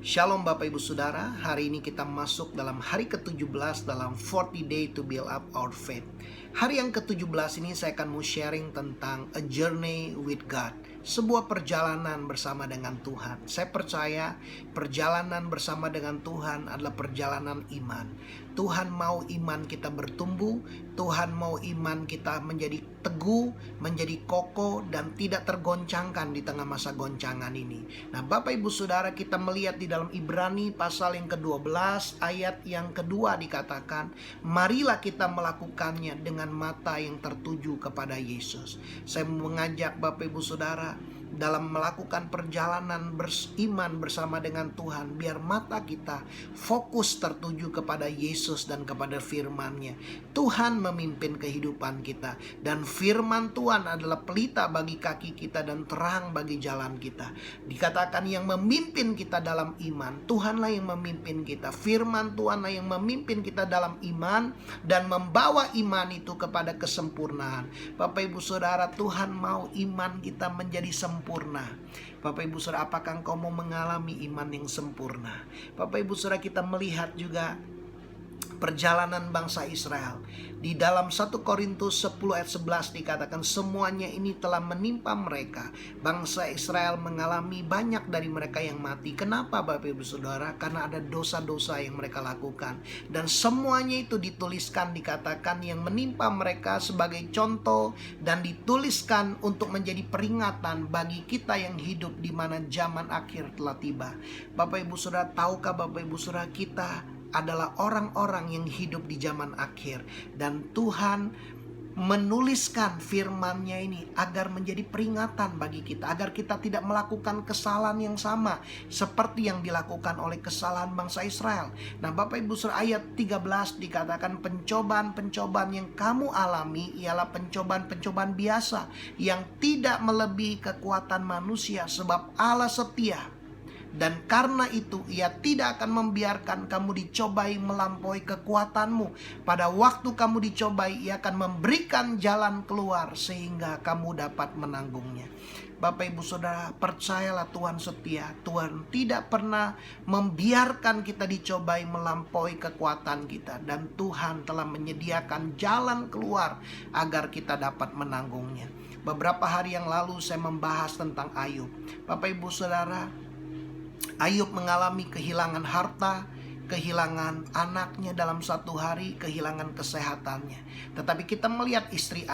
Shalom Bapak Ibu Saudara, hari ini kita masuk dalam hari ke-17 dalam 40 Day to Build Up Our Faith. Hari yang ke-17 ini saya akan mau sharing tentang A Journey with God, sebuah perjalanan bersama dengan Tuhan. Saya percaya perjalanan bersama dengan Tuhan adalah perjalanan iman. Tuhan mau iman kita bertumbuh, Tuhan mau iman kita menjadi teguh, menjadi kokoh, dan tidak tergoncangkan di tengah masa goncangan ini. Nah Bapak Ibu Saudara, kita melihat di dalam Ibrani pasal yang ke-12 ayat yang kedua dikatakan, marilah kita melakukannya dengan mata yang tertuju kepada Yesus. Saya mengajak Bapak Ibu Saudara dalam melakukan perjalanan beriman bersama dengan Tuhan, biar mata kita fokus tertuju kepada Yesus dan kepada firman-Nya. Tuhan memimpin kehidupan kita, dan firman Tuhan adalah pelita bagi kaki kita dan terang bagi jalan kita. Dikatakan yang memimpin kita dalam iman, Tuhanlah yang memimpin kita. Firman Tuhanlah yang memimpin kita dalam iman dan membawa iman itu kepada kesempurnaan. Bapak Ibu Saudara, Tuhan mau iman kita menjadi sempurna. Bapak Ibu Saudara, apakah engkau mau mengalami iman yang sempurna? Bapak Ibu Saudara, kita melihat juga perjalanan bangsa Israel. Di dalam 1 Korintus 10 ayat 11 dikatakan, semuanya ini telah menimpa mereka. Bangsa Israel mengalami banyak dari mereka yang mati. Kenapa Bapak Ibu Saudara? Karena ada dosa-dosa yang mereka lakukan. Dan semuanya itu dituliskan, dikatakan yang menimpa mereka sebagai contoh, dan dituliskan untuk menjadi peringatan bagi kita yang hidup di mana zaman akhir telah tiba. Bapak Ibu Saudara, tahukah Bapak Ibu Saudara, kita adalah orang-orang yang hidup di zaman akhir, dan Tuhan menuliskan firman-Nya ini agar menjadi peringatan bagi kita, agar kita tidak melakukan kesalahan yang sama seperti yang dilakukan oleh kesalahan bangsa Israel. Nah Bapak Ibu Saudara, ayat 13 dikatakan pencobaan-pencobaan yang kamu alami ialah pencobaan-pencobaan biasa yang tidak melebihi kekuatan manusia, sebab Allah setia. Dan karena itu Ia tidak akan membiarkan kamu dicobai melampaui kekuatanmu. Pada waktu kamu dicobai, Ia akan memberikan jalan keluar sehingga kamu dapat menanggungnya. Bapak Ibu Saudara, percayalah Tuhan setia. Tuhan tidak pernah membiarkan kita dicobai melampaui kekuatan kita. Dan Tuhan telah menyediakan jalan keluar agar kita dapat menanggungnya. Beberapa hari yang lalu saya membahas tentang Ayub. Bapak Ibu Saudara, Ayub mengalami kehilangan harta, kehilangan anaknya dalam satu hari, kehilangan kesehatannya. Tetapi kita melihat istri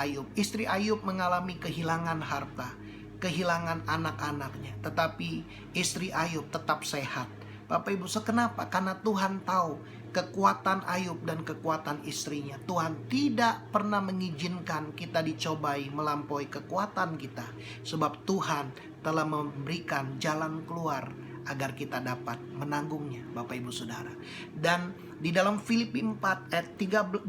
Ayub mengalami kehilangan harta, kehilangan anak-anaknya. Tetapi istri Ayub tetap sehat. Bapak Ibu, kenapa? Karena Tuhan tahu kekuatan Ayub dan kekuatan istrinya. Tuhan tidak pernah mengizinkan kita dicobai melampaui kekuatan kita, sebab Tuhan telah memberikan jalan keluar agar kita dapat menanggungnya, Bapak Ibu Saudara. Dan di dalam Filipi 4 ayat 12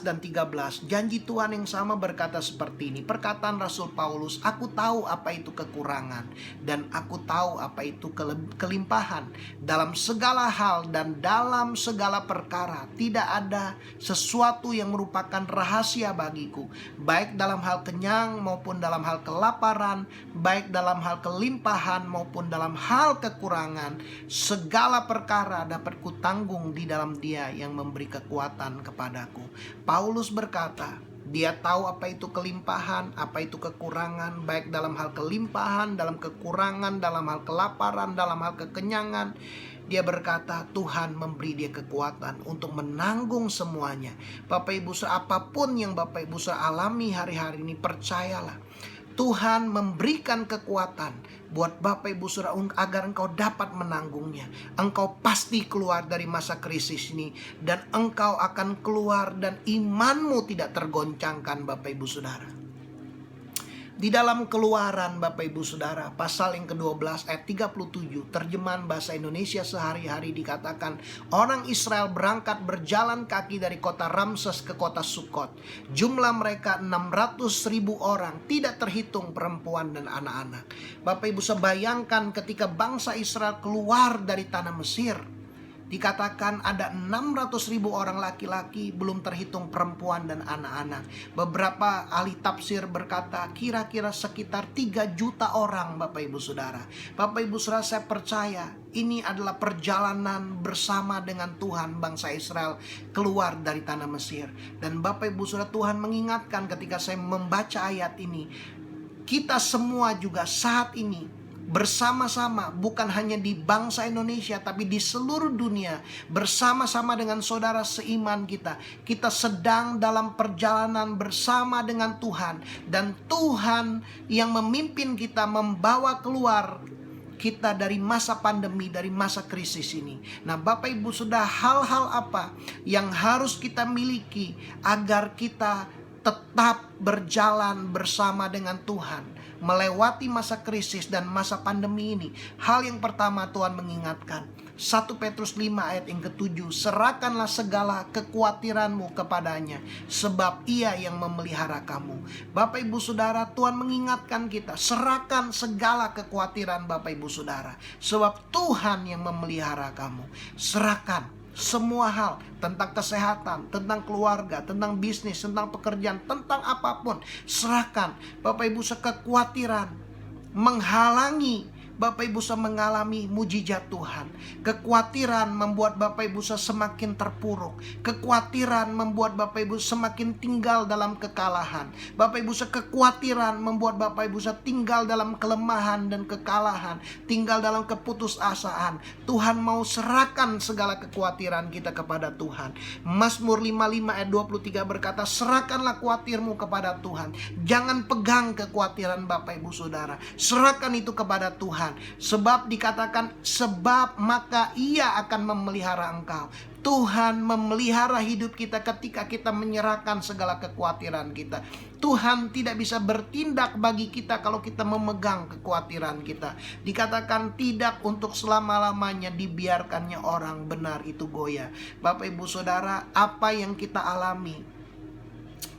dan 13, janji Tuhan yang sama berkata seperti ini. Perkataan Rasul Paulus, aku tahu apa itu kekurangan, dan aku tahu apa itu kelimpahan. Dalam segala hal dan dalam segala perkara, tidak ada sesuatu yang merupakan rahasia bagiku, baik dalam hal kenyang maupun dalam hal kelaparan, baik dalam hal kelimpahan maupun dalam hal kekurangan. Segala perkara dapat kutanggung di dalam Dia yang memberi kekuatan kepadaku. Paulus berkata, dia tahu apa itu kelimpahan, apa itu kekurangan, baik dalam hal kelimpahan, dalam kekurangan, dalam hal kelaparan, dalam hal kekenyangan. Dia berkata Tuhan memberi dia kekuatan untuk menanggung semuanya. Bapak Ibu Saudara, apapun yang Bapak Ibu Saudara alami hari-hari ini, percayalah Tuhan memberikan kekuatan buat Bapak Ibu Saudara agar engkau dapat menanggungnya. Engkau pasti keluar dari masa krisis ini, dan engkau akan keluar dan imanmu tidak tergoncangkan, Bapak Ibu Saudara. Di dalam Keluaran Bapak Ibu Saudara, pasal yang ke-12 ayat 37, terjemahan bahasa Indonesia sehari-hari dikatakan, orang Israel berangkat berjalan kaki dari kota Ramses ke kota Sukot. Jumlah mereka 600.000 orang, tidak terhitung perempuan dan anak-anak. Bapak Ibu, bayangkan ketika bangsa Israel keluar dari tanah Mesir, Dikatakan ada 600.000 orang laki-laki, belum terhitung perempuan dan anak-anak. Beberapa ahli tafsir berkata kira-kira sekitar 3 juta orang, Bapak Ibu Saudara. Bapak Ibu Saudara, saya percaya ini adalah perjalanan bersama dengan Tuhan bangsa Israel keluar dari tanah Mesir. Dan Bapak Ibu Saudara, Tuhan mengingatkan ketika saya membaca ayat ini, kita semua juga saat ini bersama-sama, bukan hanya di bangsa Indonesia tapi di seluruh dunia, bersama-sama dengan saudara seiman kita. Kita sedang dalam perjalanan bersama dengan Tuhan, dan Tuhan yang memimpin kita membawa keluar kita dari masa pandemi, dari masa krisis ini. Nah, Bapak Ibu, sudah hal-hal apa yang harus kita miliki agar kita tetap berjalan bersama dengan Tuhan melewati masa krisis dan masa pandemi ini? Hal yang pertama, Tuhan mengingatkan 1 Petrus 5 ayat yang ke-7, serahkanlah segala kekhawatiranmu kepadanya, sebab Ia yang memelihara kamu. Bapak Ibu Saudara, Tuhan mengingatkan kita, serahkan segala kekhawatiran Bapak Ibu Saudara, sebab Tuhan yang memelihara kamu. Serahkan semua hal tentang kesehatan, tentang keluarga, tentang bisnis, tentang pekerjaan, tentang apapun. Serahkan. Bapak Ibu, kekhawatiran menghalangi Bapak Ibu mengalami mujizat Tuhan. Kekhawatiran membuat Bapak Ibu semakin terpuruk. Kekhawatiran membuat Bapak Ibu semakin tinggal dalam kekalahan. Bapak Ibu, kekhawatiran membuat Bapak Ibu tinggal dalam kelemahan dan kekalahan, tinggal dalam keputusasaan. Tuhan mau serahkan segala kekhawatiran kita kepada Tuhan. Mazmur 55 ayat 23 berkata, serahkanlah khawatirmu kepada Tuhan. Jangan pegang kekhawatiran Bapak Ibu Saudara. Serahkan itu kepada Tuhan. Sebab dikatakan, sebab maka Ia akan memelihara engkau. Tuhan memelihara hidup kita ketika kita menyerahkan segala kekhawatiran kita. Tuhan tidak bisa bertindak bagi kita kalau kita memegang kekhawatiran kita. Dikatakan tidak untuk selama-lamanya dibiarkannya orang benar itu goyah. Bapak Ibu Saudara, apa yang kita alami,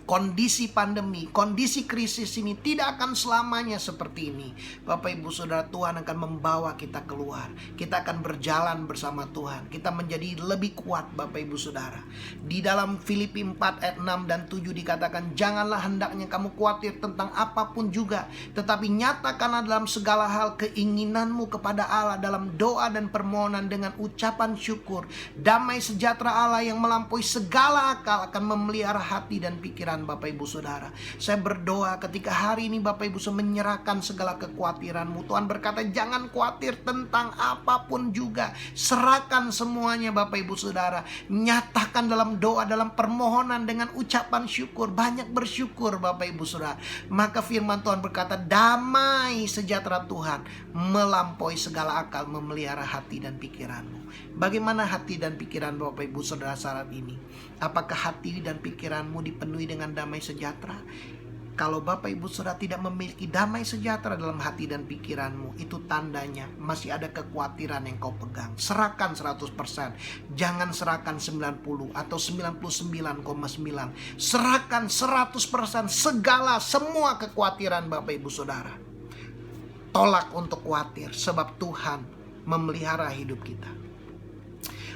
kondisi pandemi, kondisi krisis ini tidak akan selamanya seperti ini. Bapak Ibu Saudara, Tuhan akan membawa kita keluar. Kita akan berjalan bersama Tuhan. Kita menjadi lebih kuat, Bapak Ibu Saudara. Di dalam Filipi 4 ayat 6 dan 7 dikatakan, janganlah hendaknya kamu khawatir tentang apapun juga, tetapi nyatakanlah dalam segala hal keinginanmu kepada Allah dalam doa dan permohonan dengan ucapan syukur. Damai sejahtera Allah yang melampaui segala akal akan memelihara hati dan pikiran Bapak Ibu Saudara. Saya berdoa ketika hari ini Bapak Ibu menyerahkan segala kekhawatiranmu. Tuhan berkata, jangan khawatir tentang apapun juga. Serahkan semuanya Bapak Ibu Saudara. Nyatakan dalam doa, dalam permohonan dengan ucapan syukur. Banyak bersyukur Bapak Ibu Saudara. Maka firman Tuhan berkata, damai sejahtera Tuhan melampaui segala akal memelihara hati dan pikiranmu. Bagaimana hati dan pikiran Bapak Ibu Saudara saat ini? Apakah hati dan pikiranmu dipenuhi dengan damai sejahtera? Kalau Bapak Ibu Saudara tidak memiliki damai sejahtera dalam hati dan pikiranmu, itu tandanya masih ada kekhawatiran yang kau pegang. Serahkan 100%. Jangan serahkan 90 atau 99,9. Serahkan 100% semua kekhawatiran Bapak Ibu Saudara. Tolak untuk khawatir, sebab Tuhan memelihara hidup kita.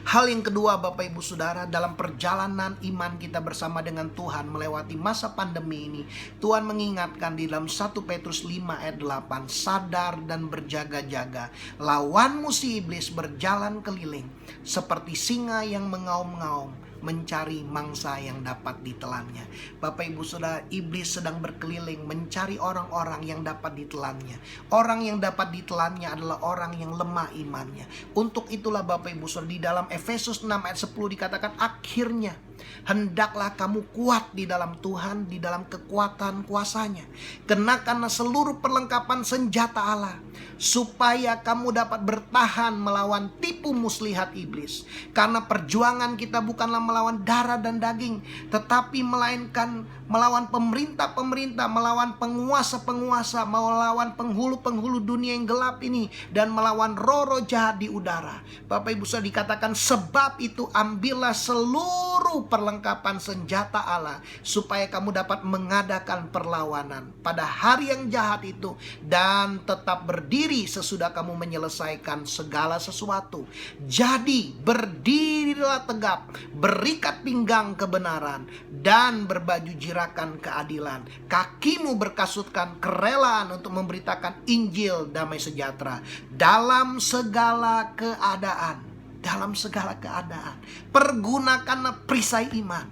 Hal yang kedua Bapak Ibu Saudara, dalam perjalanan iman kita bersama dengan Tuhan melewati masa pandemi ini, Tuhan mengingatkan di dalam 1 Petrus 5 ayat 8, sadar dan berjaga-jaga, lawanmu si iblis berjalan keliling seperti singa yang mengaum-ngaum mencari mangsa yang dapat ditelannya. Bapak Ibu Saudara, iblis sedang berkeliling mencari orang-orang yang dapat ditelannya. Orang yang dapat ditelannya adalah orang yang lemah imannya. Untuk itulah Bapak Ibu Saudara, di dalam Efesus 6 ayat 10 dikatakan, akhirnya hendaklah kamu kuat di dalam Tuhan, di dalam kekuatan kuasanya. Kenakanlah seluruh perlengkapan senjata Allah, supaya kamu dapat bertahan melawan tipu muslihat iblis. Karena perjuangan kita bukanlah melawan darah dan daging, tetapi melainkan melawan pemerintah-pemerintah, melawan penguasa-penguasa, melawan penghulu-penghulu dunia yang gelap ini, dan melawan roh-roh jahat di udara. Bapak Ibu Saudara, dikatakan sebab itu ambillah seluruh perlengkapan senjata Allah supaya kamu dapat mengadakan perlawanan pada hari yang jahat itu dan tetap berdiri sesudah kamu menyelesaikan segala sesuatu. Jadi berdirilah tegap, berikat pinggang kebenaran dan berbaju jirakan keadilan. Kakimu berkasutkan kerelaan untuk memberitakan Injil damai sejahtera dalam segala keadaan. Dalam segala keadaan, pergunakanlah perisai iman.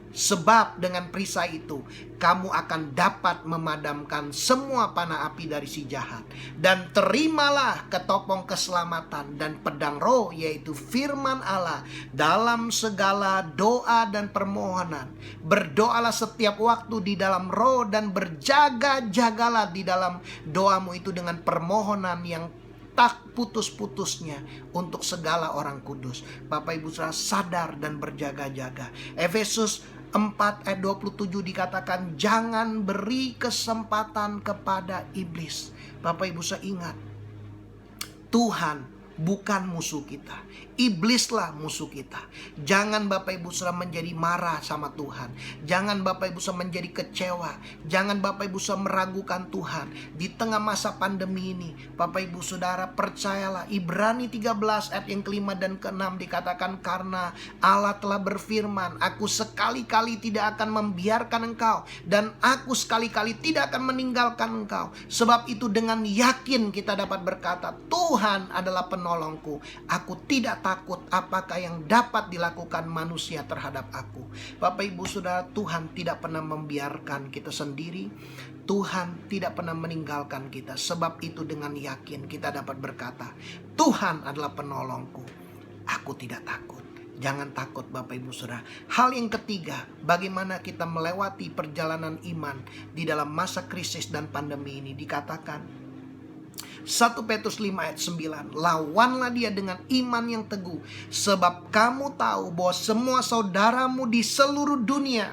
Sebab dengan perisai itu, kamu akan dapat memadamkan semua panah api dari si jahat. Dan terimalah ketopong keselamatan dan pedang roh, yaitu firman Allah, dalam segala doa dan permohonan. Berdoalah setiap waktu di dalam roh dan berjaga-jagalah di dalam doamu itu dengan permohonan yang tak putus-putusnya untuk segala orang kudus. Bapak Ibu Saudara, sadar dan berjaga-jaga. Efesus 4 ayat 27 dikatakan, jangan beri kesempatan kepada iblis. Bapak Ibu Saudara, ingat, Tuhan bukan musuh kita, iblislah musuh kita. Jangan Bapak Ibu Saudara menjadi marah sama Tuhan. Jangan Bapak Ibu Saudara menjadi kecewa. Jangan Bapak Ibu Saudara meragukan Tuhan. Di tengah masa pandemi ini, Bapak Ibu Saudara percayalah, Ibrani 13 ayat yang kelima dan keenam dikatakan, karena Allah telah berfirman, aku sekali-kali tidak akan membiarkan engkau, dan aku sekali-kali tidak akan meninggalkan engkau. Sebab itu dengan yakin kita dapat berkata, Tuhan adalah penolongku. Aku tidak takut apakah yang dapat dilakukan manusia terhadap aku. Bapak Ibu Saudara, Tuhan tidak pernah membiarkan kita sendiri. Tuhan tidak pernah meninggalkan kita. Sebab itu dengan yakin kita dapat berkata, Tuhan adalah penolongku. Aku tidak takut. Jangan takut Bapak Ibu Saudara. Hal yang ketiga, bagaimana kita melewati perjalanan iman di dalam masa krisis dan pandemi ini, dikatakan 1 Petrus 5 ayat 9, lawanlah dia dengan iman yang teguh, sebab kamu tahu bahwa semua saudaramu di seluruh dunia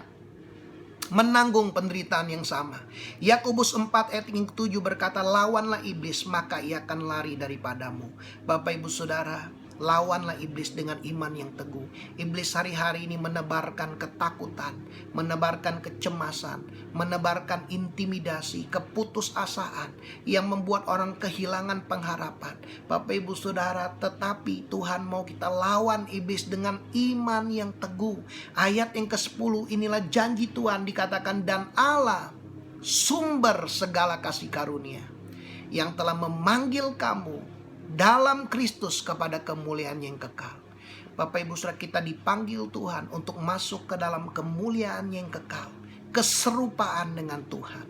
menanggung penderitaan yang sama. Yakobus 4 ayat yang ke-7 berkata, lawanlah iblis maka ia akan lari daripadamu. Bapak Ibu Saudara, lawanlah iblis dengan iman yang teguh. Iblis hari-hari ini menebarkan ketakutan, menebarkan kecemasan, menebarkan intimidasi, keputusasaan yang membuat orang kehilangan pengharapan. Bapak Ibu Saudara, tetapi Tuhan mau kita lawan iblis dengan iman yang teguh. Ayat yang ke-10 inilah janji Tuhan, dikatakan, dan Allah sumber segala kasih karunia yang telah memanggil kamu dalam Kristus kepada kemuliaan yang kekal. Bapak Ibu Saudara, kita dipanggil Tuhan untuk masuk ke dalam kemuliaan yang kekal, keserupaan dengan Tuhan.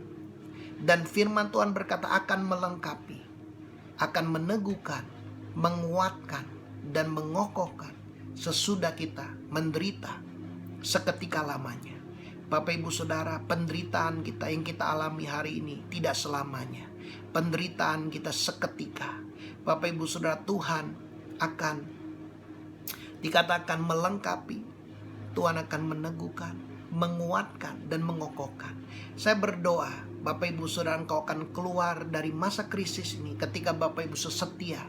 Dan firman Tuhan berkata akan melengkapi, akan meneguhkan, menguatkan, dan mengokohkan sesudah kita menderita seketika lamanya. Bapak Ibu Saudara, penderitaan kita yang kita alami hari ini tidak selamanya. Penderitaan kita seketika. Bapak Ibu Saudara, Tuhan akan dikatakan melengkapi. Tuhan akan meneguhkan, menguatkan, dan mengokohkan. Saya berdoa, Bapak Ibu Saudara, engkau akan keluar dari masa krisis ini ketika Bapak Ibu setia.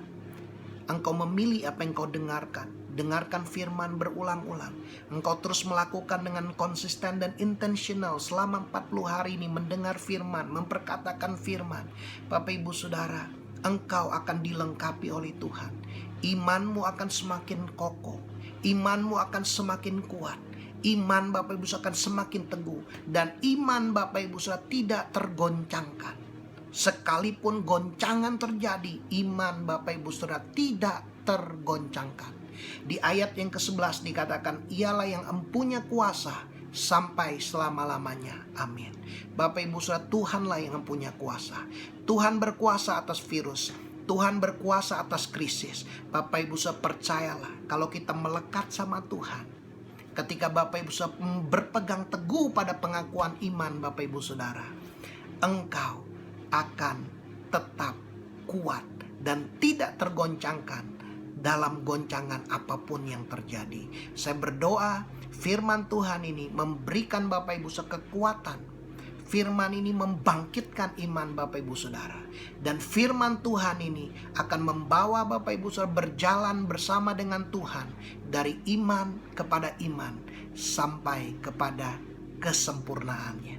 Engkau memilih apa yang engkau dengarkan. Dengarkan firman berulang-ulang. Engkau terus melakukan dengan konsisten dan intentional selama 40 hari ini mendengar firman, memperkatakan firman. Bapak Ibu Saudara, engkau akan dilengkapi oleh Tuhan. Imanmu akan semakin kokoh. Imanmu akan semakin kuat. Iman Bapak Ibu akan semakin teguh. Dan iman Bapak Ibu tidak tergoncangkan. Sekalipun goncangan terjadi, iman Bapak Ibu tidak tergoncangkan. Di ayat yang ke-11 dikatakan, ialah yang empunya kuasa sampai selama-lamanya. Amin. Bapak Ibu Saudara, Tuhanlah yang mempunyai kuasa. Tuhan berkuasa atas virus. Tuhan berkuasa atas krisis. Bapak Ibu Saudara, percayalah, kalau kita melekat sama Tuhan, ketika Bapak Ibu Saudara berpegang teguh pada pengakuan iman Bapak Ibu Saudara, engkau akan tetap kuat dan tidak tergoncangkan dalam goncangan apapun yang terjadi. Saya berdoa firman Tuhan ini memberikan Bapak Ibu kekuatan. Firman ini membangkitkan iman Bapak Ibu Saudara. Dan firman Tuhan ini akan membawa Bapak Ibu Saudara berjalan bersama dengan Tuhan dari iman kepada iman sampai kepada kesempurnaannya.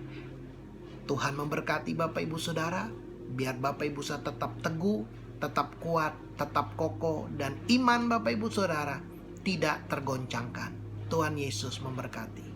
Tuhan memberkati Bapak Ibu Saudara. Biar Bapak Ibu Saudara tetap teguh, tetap kuat, tetap kokoh, dan iman Bapak Ibu Saudara tidak tergoncangkan. Tuhan Yesus memberkati.